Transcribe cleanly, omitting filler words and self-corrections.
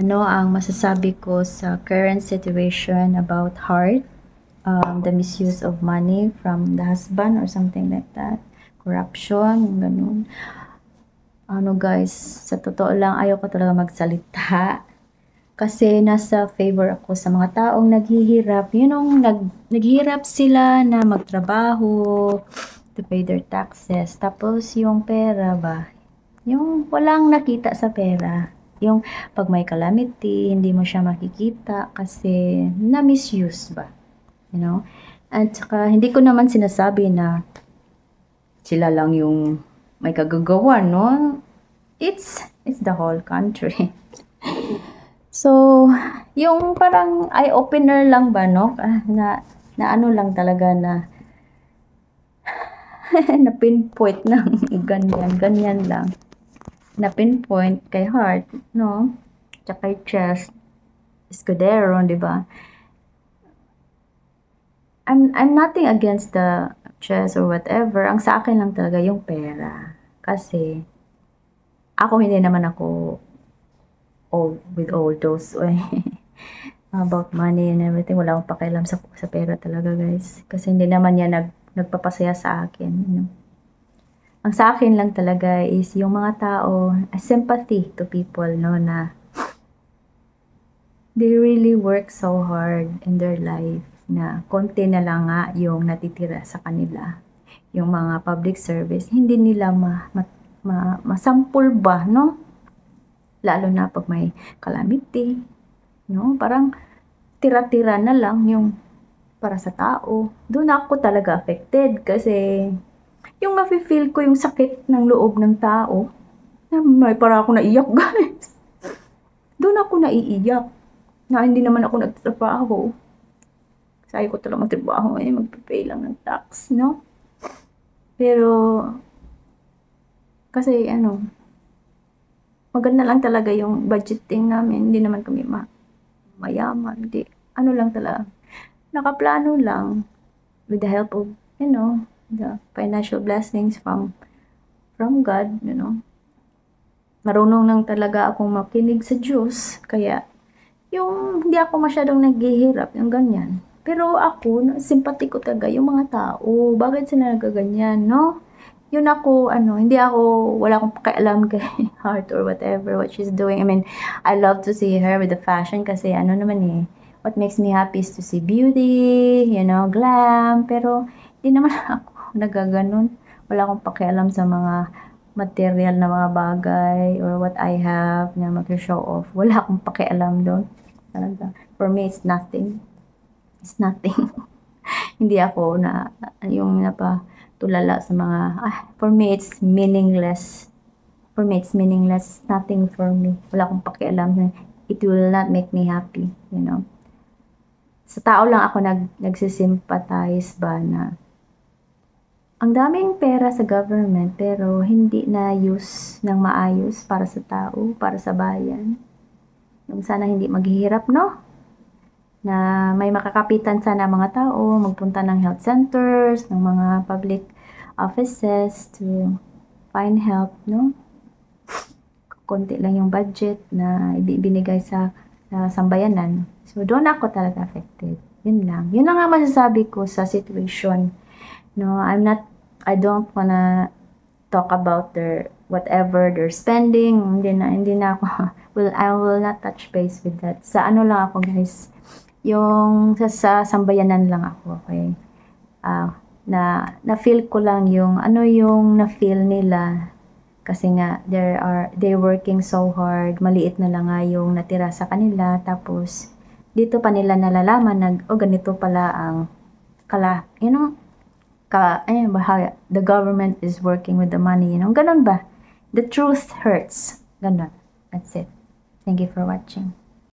Ano ang masasabi ko sa current situation about heart, the misuse of money from the husband or something like that, corruption, ganun. Ano guys, sa totoo lang ayaw ko talaga magsalita kasi nasa favor ako sa mga taong naghihirap. Naghihirap sila na magtrabaho to pay their taxes. Tapos yung pera ba, yung walang nakita sa pera. Yung pag may calamity, hindi mo siya makikita kasi na-misuse ba? You know? At saka, hindi ko naman sinasabi na sila lang yung may kagagawa, no? It's the whole country. So, yung parang eye-opener lang ba, no? Na ano lang talaga na na pinpoint ng ganyan lang. Na pinpoint kay heart, no? Tsaka kay chest, Escudero, di ba? I'm nothing against the chest or whatever. Ang sa akin lang talaga yung pera. Kasi, hindi naman ako with all those about money and everything. Wala akong pakialam sa pera talaga, guys. Kasi hindi naman yan nagpapasaya sa akin. You know? Ang sa akin lang talaga is yung mga tao, sympathy to people, no, na they really work so hard in their life na konti na lang nga yung natitira sa kanila. Yung mga public service, hindi nila masampul ba, no? Lalo na pag may calamity, no? Parang tira-tira na lang yung para sa tao. Doon ako talaga affected kasi yung nafe-feel ko yung sakit ng loob ng tao. May para ako naiyak, guys. Doon ako naiiyak na hindi naman ako nagtatrabaho. Sabi ko talaga magtrabaho, magpapay lang ng tax, no? Pero, kasi maganda lang talaga yung budgeting namin. Hindi naman kami mayaman. Hindi, lang talaga. Nakaplano lang with the help of, the financial blessings from God, Marunong lang talaga akong makinig sa Diyos. Kaya, yung hindi ako masyadong naghihirap, yung ganyan. Pero ako, simpati ko talaga yung mga tao. Bakit sila nagaganyan, no? Yun ako, wala akong pakialam kay Heart or whatever, what she's doing. I mean, I love to see her with the fashion kasi what makes me happy is to see beauty, glam. Pero, di naman ako nagaganon. Wala akong pakialam sa mga material na mga bagay or what I have na mag-show off. Wala akong pakialam doon. Talaga. For me, it's nothing. It's nothing. Hindi ako napatulala sa mga, for me, it's meaningless. For me, it's meaningless. Nothing for me. Wala akong pakialam. It will not make me happy, Sa tao lang ako nagsisympathize ba na ang daming pera sa government pero hindi na use ng maayos para sa tao, para sa bayan. Yung sana hindi maghihirap, no? Na may makakapitan sana mga tao, magpunta ng health centers, ng mga public offices to find help, no? Konti lang yung budget na ibinigay sa sambayanan. So, doon ako talaga affected. Yun lang. Yun lang ang masasabi ko sa situation. No, I don't wanna talk about whatever they're spending. Hindi na ako, I will not touch base with that. Sa lang ako, guys. Yung sa sambayanan lang ako, okay? Na-feel ko lang yung na-feel nila kasi nga they're working so hard, maliit na lang nga yung natira sa kanila, tapos dito pa nila nalalaman ganito pala ang how the government is working with the money, ganun ba? The truth hurts. Ganun. That's it. Thank you for watching.